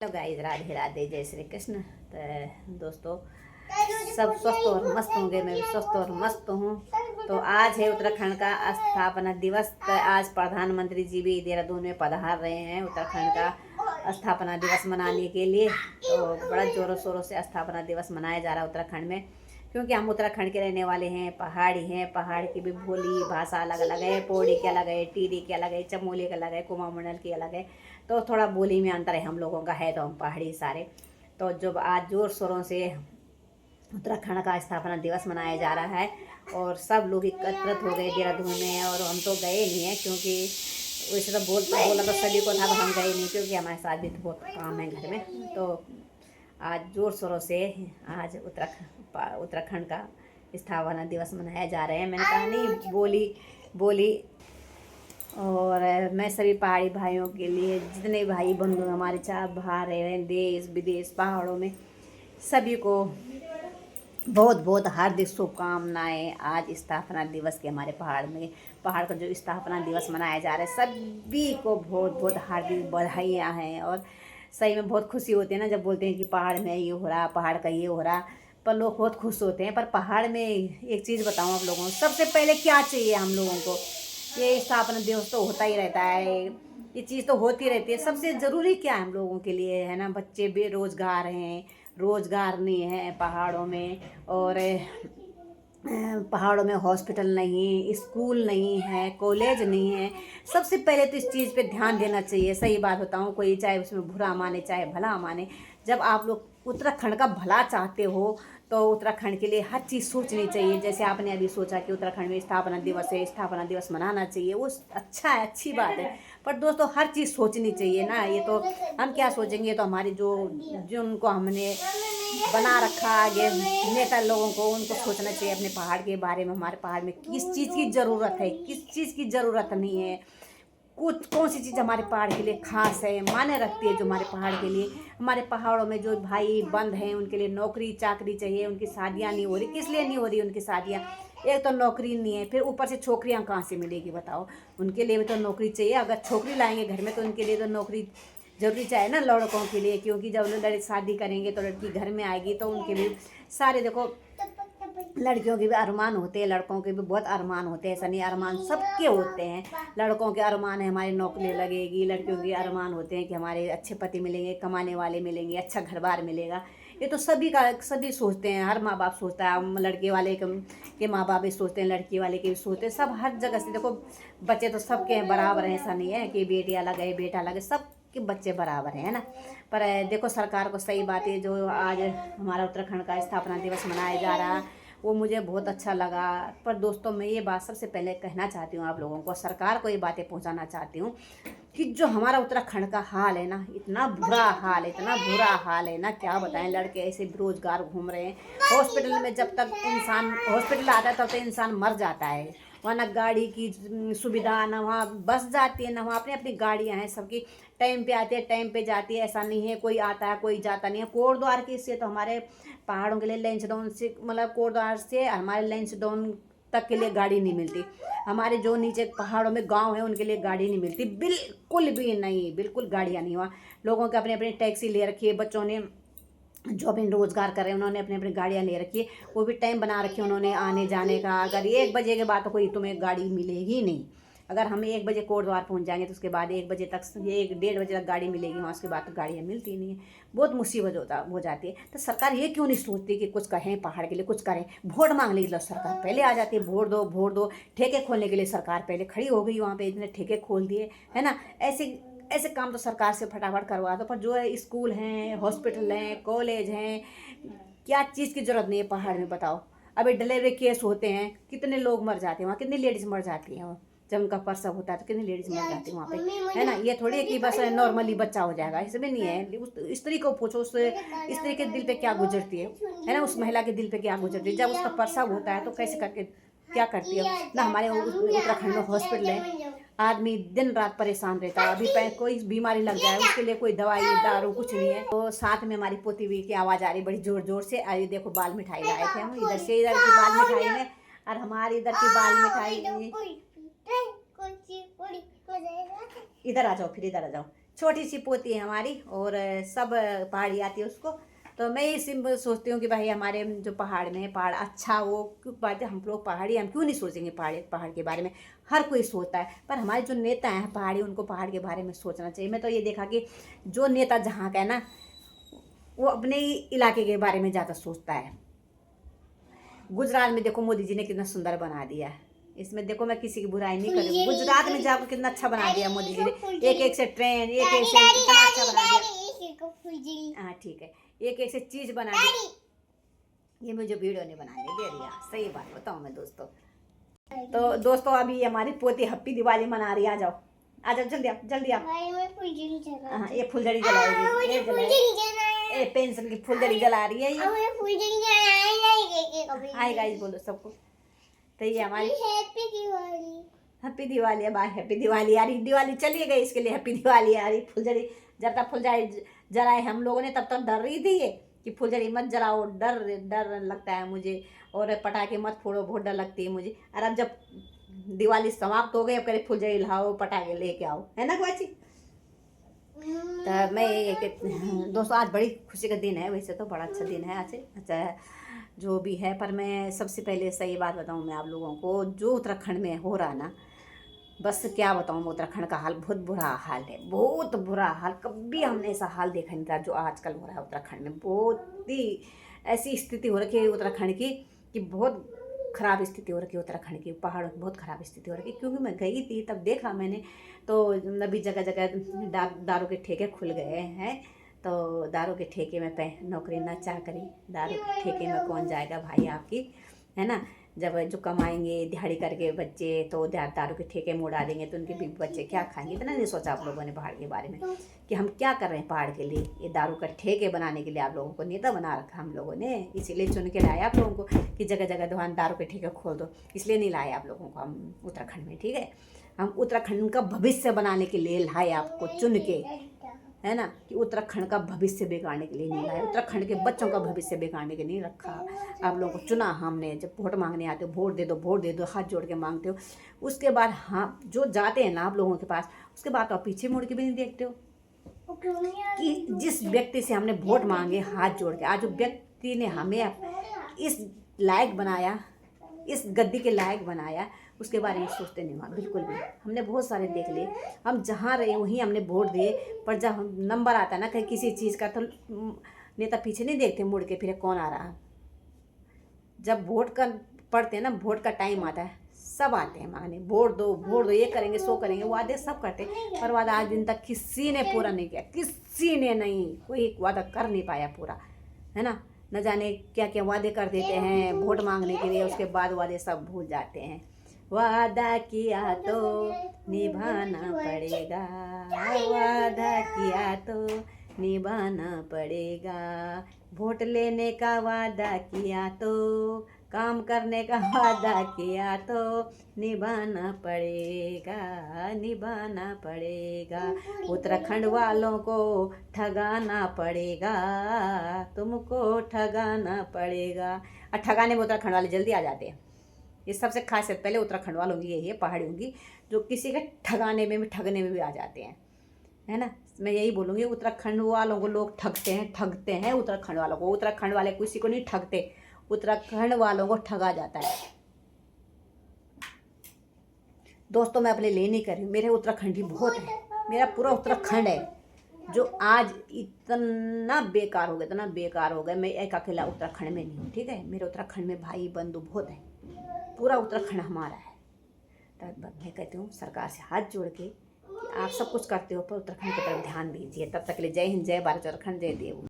Hello guys, Radhe Radhe, जय श्री कृष्ण। तो दोस्तों, सब स्वस्थ और मस्त होंगे। मैं भी स्वस्थ और मस्त हूँ। तो आज है उत्तराखंड का स्थापना दिवस। तो आज प्रधानमंत्री जी भी देहरादून में पधार रहे हैं उत्तराखंड का स्थापना दिवस मनाने के लिए। तो बड़ा जोरों शोरों से स्थापना दिवस मनाया जा रहा है उत्तराखंड में, क्योंकि हम उत्तराखंड के रहने वाले हैं, पहाड़ी हैं। पहाड़ की भी बोली भाषा अलग अलग है, पौड़ी के अलग है, टीरी के अलग है, चमोली के अलग है, कुमाऊं मंडल की अलग है। तो थोड़ा बोली में अंतर है हम लोगों का, है तो हम पहाड़ी सारे। तो जब आज जोर शोरों से उत्तराखंड का स्थापना दिवस मनाया जा रहा है और सब लोग एकत्रित हो गए देहरादून में। और हम तो गए नहीं हैं, क्योंकि वैसे तो बोला तो सभी को था, पर हम गए नहीं क्योंकि हमारे साथ भी तो बहुत काम है घर में। तो आज जोर शोरों से आज उत्तराखंड का स्थापना दिवस मनाया जा रहा है। मैंने कहा नहीं बोली और मैं सभी पहाड़ी भाइयों के लिए, जितने भाई बंधु हमारे चार बाहर रहे हैं, देश विदेश पहाड़ों में, सभी को बहुत बहुत हार्दिक शुभकामनाएं। आज स्थापना दिवस के हमारे पहाड़ का जो स्थापना दिवस मनाया जा रहा है, सभी को बहुत बहुत हार्दिक बधाइयाँ हैं। और सही में बहुत खुशी होती है ना, जब बोलते हैं कि पहाड़ में ये हो रहा, पहाड़ का ये हो रहा, पर लोग बहुत खुश होते हैं। पर पहाड़ में एक चीज़ बताऊँ आप लोगों को, सबसे पहले क्या चाहिए हम लोगों को? ये स्थापना दिवस तो होता ही रहता है, ये चीज़ तो होती रहती है। सबसे ज़रूरी क्या है हम लोगों के लिए, है ना? बच्चे बेरोजगार हैं, रोजगार नहीं है पहाड़ों में, और पहाड़ों में हॉस्पिटल नहीं, स्कूल नहीं है, कॉलेज नहीं है। सबसे पहले तो इस चीज़ पे ध्यान देना चाहिए। सही बात बताऊँ, कोई चाहे उसमें बुरा माने चाहे भला माने, जब आप लोग उत्तराखंड का भला चाहते हो तो उत्तराखंड के लिए हर चीज़ सोचनी चाहिए। जैसे आपने अभी सोचा कि उत्तराखंड में स्थापना दिवस है, स्थापना दिवस मनाना चाहिए, वो अच्छा है, अच्छी बात है। पर दोस्तों, हर चीज़ सोचनी चाहिए ना। ये तो हम क्या सोचेंगे, तो हमारी जो उनको हमने बना रखा आगे नेता लोगों को, उनको सोचना चाहिए अपने पहाड़ के बारे में। हमारे पहाड़ में किस चीज़ की ज़रूरत है, किस चीज़ की ज़रूरत नहीं है, कुछ कौन सी चीज़ हमारे पहाड़ के लिए खास है, माने रखती है जो हमारे पहाड़ के लिए। हमारे पहाड़ों में जो भाई बंद हैं, उनके लिए नौकरी चाकरी चाहिए। उनकी शादियाँ नहीं हो रही, किस लिए नहीं हो रही उनकी शादियाँ? एक तो नौकरी नहीं है, फिर ऊपर से छोकरियाँ कहाँ से मिलेगी बताओ? उनके लिए भी तो नौकरी चाहिए। अगर छोकरी लाएंगे घर में तो उनके लिए तो नौकरी जरूरी चाहिए ना, लड़कों के लिए। क्योंकि जब लड़के शादी करेंगे तो लड़की घर में आएगी, तो उनके भी सारे, देखो, लड़कियों के भी अरमान होते हैं, लड़कों के भी बहुत अरमान होते हैं। ऐसा नहीं, अरमान सबके होते हैं। लड़कों के अरमान है हमारी नौकरी लगेगी, लड़कियों के अरमान होते हैं कि हमारे अच्छे पति मिलेंगे, कमाने वाले मिलेंगे, अच्छा घर बार मिलेगा। ये तो सभी सोचते हैं, हर माँ बाप सोचता है। लड़के वाले के माँ बाप भी सोचते हैं, लड़की वाले के भी सोचते हैं, सब हर जगह से। देखो, बच्चे तो सबके बराबर हैं, ऐसा नहीं है कि बेटी अलग है बेटा अलग है, सबके बच्चे बराबर हैं, है ना? पर देखो, सरकार को सही बात है, जो आज हमारा उत्तराखंड का स्थापना दिवस मनाया जा रहा है, वो मुझे बहुत अच्छा लगा। पर दोस्तों, मैं ये बात सबसे पहले कहना चाहती हूँ आप लोगों को, सरकार को ये बातें पहुँचाना चाहती हूँ कि जो हमारा उत्तराखंड का हाल है ना, इतना बुरा हाल है, इतना बुरा हाल है ना, क्या बताएं। लड़के ऐसे बेरोजगार घूम रहे हैं। हॉस्पिटल में जब तक इंसान हॉस्पिटल आता है तब तक इंसान मर जाता है। वहाँ ना गाड़ी की सुविधा, ना वहाँ बस जाती है, ना वहाँ अपनी अपनी गाड़ियाँ हैं सबकी। टाइम पे आती है, टाइम पे जाती है, ऐसा नहीं है कोई आता है कोई जाता नहीं है। कोटद्वार की से तो हमारे पहाड़ों के लिए लैंसडाउन से, मतलब कोटद्वार से हमारे लैंसडाउन तक के लिए गाड़ी नहीं मिलती। हमारे जो नीचे पहाड़ों में गांव है उनके लिए गाड़ी नहीं मिलती, बिल्कुल भी नहीं, बिल्कुल गाड़ियाँ नहीं। वहाँ लोगों के अपने अपने टैक्सी ले रखी है, बच्चों ने जो अपने रोजगार कर रहे हैं उन्होंने अपने अपनी गाड़ियाँ ले रखी है, वो भी टाइम बना रखी है उन्होंने आने जाने का। अगर 1 बजे के बाद तो कोई तुम्हें गाड़ी मिलेगी नहीं। अगर हम 1 बजे कोटद्वार पहुंच जाएंगे तो उसके बाद 1 बजे तक, 1 डेढ़ बजे तक गाड़ी मिलेगी वहाँ, उसके बाद तो गाड़ियाँ मिलती नहीं है। बहुत मुसीबत हो जाती है। तो सरकार ये क्यों नहीं सोचती कि कुछ कहें पहाड़ के लिए, कुछ करें? वोट मांग ली लो, सरकार पहले आ जाती है, वोट दो वोट दो। ठेके खोलने के लिए सरकार पहले खड़ी हो गई, वहाँ पे इतने ठेके खोल दिए, है ना? ऐसे ऐसे काम तो सरकार से फटाफट करवा दो। पर जो है, स्कूल हैं, हॉस्पिटल हैं, कॉलेज हैं, क्या चीज़ की ज़रूरत नहीं है पहाड़ में बताओ? अभी डिलीवरी केस होते हैं, कितने लोग मर जाते हैं वहाँ, कितनी लेडीज़ मर जाती हैं। जब उनका प्रसव होता है तो कितनी लेडीज़ मर जाती है वहाँ पे, है ना? ये थोड़ी है कि बस नॉर्मली बच्चा हो जाएगा, इसमें नहीं है। उस स्त्री को पूछो, उस स्त्री के दिल पे क्या गुजरती है ना? उस महिला के दिल पे क्या गुजरती है जब उसका प्रसव होता है, तो कैसे करके क्या करती है ना? हमारे उत्तराखंड में हॉस्पिटल है, आदमी दिन रात परेशान रहता है। अभी कोई बीमारी लग जाए उसके लिए कोई दवाई दारू कुछ नहीं है। तो साथ में हमारी पोती भी की आवाज़ आ रही बड़ी जोर जोर से। अरे देखो, बाल मिठाई लाए थे हम, इधर से इधर की बाल मिठाई में, और हमारी इधर की बाल मिठाई। इधर आ जाओ, फिर इधर आ जाओ, छोटी सी पोती है हमारी और सब पहाड़ी आती है उसको। तो मैं ये सिंपल सोचती हूँ कि भाई हमारे जो पहाड़ में है, पहाड़ अच्छा वो क्यों बात है, हम लोग पहाड़ी हम क्यों नहीं सोचेंगे पहाड़ के बारे में। हर कोई सोचता है, पर हमारे जो नेता हैं पहाड़ी, उनको पहाड़ के बारे में सोचना चाहिए। मैं तो ये देखा कि जो नेता जहाँ का है ना, वो अपने ही इलाके के बारे में ज़्यादा सोचता है। गुजरात में देखो मोदी जी ने कितना सुंदर बना दिया है। इसमें देखो मैं किसी की बुराई नहीं कर रही हूँ, गुजरात में जाकर कितना अच्छा बना दिया मोदी जी ने। एक एक से ट्रेन, एक एक से कितना अच्छा बना दिया। हाँ ठीक है, एक एक से चीज़ बना दी। ये मुझे वीडियो नहीं बनाने दे रही है, सही बात बताऊँ मैं दोस्तों। तो दोस्तों अभी हमारी पोती हैप्पी दिवाली मना रही है। आ जाओ आ जाओ, जल्दी आओ जल्दी आओ। हाँ ये फुलझड़ी जलाएगी, ये जलाए, पेंसिल की फुलझड़ी जला रही है ये। हाय गाइस बोलो सबको। तो ये हमारी हैप्पी दिवाली है भाई, हैप्पी दिवाली आ रही, दिवाली चली गई, इसके लिए हैप्पी दिवाली आ रही। फुलझड़ी जब तक फुलझड़ी जलाए हम लोगों ने, तब तक डर रही थी ये कि फुलझड़ी मत जलाओ, डर डर लगता है मुझे, और पटाखे मत फोड़ो, बहुत डर लगती है मुझे। और अब जब दिवाली समाप्त हो गई, अब करे फुलझड़ी लाओ, पटाखे लेके आओ, है ना गुआची। तो मैं दोस्तों आज बड़ी खुशी का दिन है, वैसे तो बड़ा अच्छा दिन है आज, अच्छा जो भी है। पर मैं सबसे पहले सही बात बताऊं मैं आप लोगों को, जो उत्तराखंड में हो रहा ना, बस क्या बताऊं, उत्तराखंड का हाल बहुत बुरा हाल है, बहुत बुरा हाल। कभी हमने ऐसा हाल देखा नहीं था जो आजकल हो रहा है उत्तराखंड में। बहुत ही ऐसी स्थिति हो रखी है उत्तराखंड की कि बहुत ख़राब स्थिति हो रखी है उत्तराखंड की, पहाड़ों की बहुत ख़राब स्थिति हो रखी है। क्योंकि मैं गई थी तब देखा मैंने, तो अभी जगह जगह दारू के ठेके खुल गए हैं। तो दारू के ठेके में नौकरी ना चाह करी, दारू के ठेके में कौन जाएगा भाई आपकी, है ना। जब जो कमाएंगे दिहाड़ी करके बच्चे, तो दारू के ठेके में उड़ा देंगे, तो उनके भी बच्चे क्या खाएंगे। इतना नहीं सोचा आप लोगों ने पहाड़ के बारे में कि हम क्या कर रहे हैं पहाड़ के लिए। ये दारू का ठेके बनाने के लिए आप लोगों को नेता बना रखा हम लोगों ने, इसीलिए चुन के लाए आप लोगों को कि जगह जगह दुकान दारू के ठेके खोल दो। इसलिए नहीं लाए आप लोगों को हम उत्तराखंड में, ठीक है। हम उत्तराखंड का भविष्य बनाने के लिए लाए आपको चुन के, है ना, कि उत्तराखंड का भविष्य बिगाड़ने के लिए नहीं लाया, उत्तराखंड के बच्चों का भविष्य बिगाड़ने के नहीं रखा। आप लोगों को चुना हमने, जब वोट मांगने आते हो वोट दे दो, वोट दे दो, हाथ जोड़ के मांगते हो। उसके बाद हाँ जो जाते हैं ना आप लोगों के पास, उसके बाद तो आप पीछे मुड़ के भी नहीं देखते हो कि जिस व्यक्ति से हमने वोट मांगे हाथ जोड़ के, आज जो व्यक्ति ने हमें इस लायक बनाया, इस गद्दी के लायक बनाया, उसके बारे में सोचते नहीं हुआ बिल्कुल भी। हमने बहुत सारे देख लिए, हम जहाँ रहे वहीं हमने वोट दिए, पर जब हम नंबर आता है ना कहीं किसी चीज़ का, तो नेता पीछे नहीं देखते मुड़ के फिर कौन आ रहा। जब वोट का पड़ते हैं ना, वोट का टाइम आता है, सब आते हैं मांगने वोट दो, ये करेंगे सो करेंगे, वादे सब करते, पर वादा आज दिन तक किसी ने पूरा नहीं किया, किसी ने नहीं, कोई वादा कर नहीं पाया पूरा, है ना। न जाने क्या क्या वादे कर देते हैं वोट मांगने के लिए, उसके बाद वादे सब भूल जाते हैं। वादा किया तो निभाना पड़ेगा, वादा किया तो निभाना पड़ेगा, वोट लेने का वादा किया तो, काम करने का वादा किया तो निभाना पड़ेगा, निभाना पड़ेगा। उत्तराखंड वालों को ठगाना पड़ेगा, तुमको ठगाना पड़ेगा। और ठगाने में उत्तराखंड वाले जल्दी आ जाते हैं। ये सबसे खासियत पहले उत्तराखंड वालों की यही है, पहाड़ियों की, जो किसी के ठगाने में भी ठगने में भी आ जाते हैं, है ना। मैं यही बोलूँगी, उत्तराखंड वालों को लोग ठगते हैं उत्तराखंड वालों को। उत्तराखंड वाले किसी को नहीं ठगते, उत्तराखंड वालों को ठगा जाता है। दोस्तों मैं अपने लिए नहीं कर रही हूँ, मेरे उत्तराखंडी बहुत है, मेरा पूरा उत्तराखंड है जो आज इतना बेकार हो गया, इतना बेकार हो गया। मैं एक अकेला उत्तराखंड में नहीं हूँ, ठीक है। मेरे उत्तराखंड में भाई बंधु बहुत है, पूरा उत्तराखंड हमारा है। तब मैं कहती हूँ सरकार से हाथ जोड़ के कि आप सब कुछ करते हो, पर उत्तराखंड की तरफ ध्यान दीजिए। तब तक के लिए जय हिंद, जय भारत, उत्तराखंड, जय देव।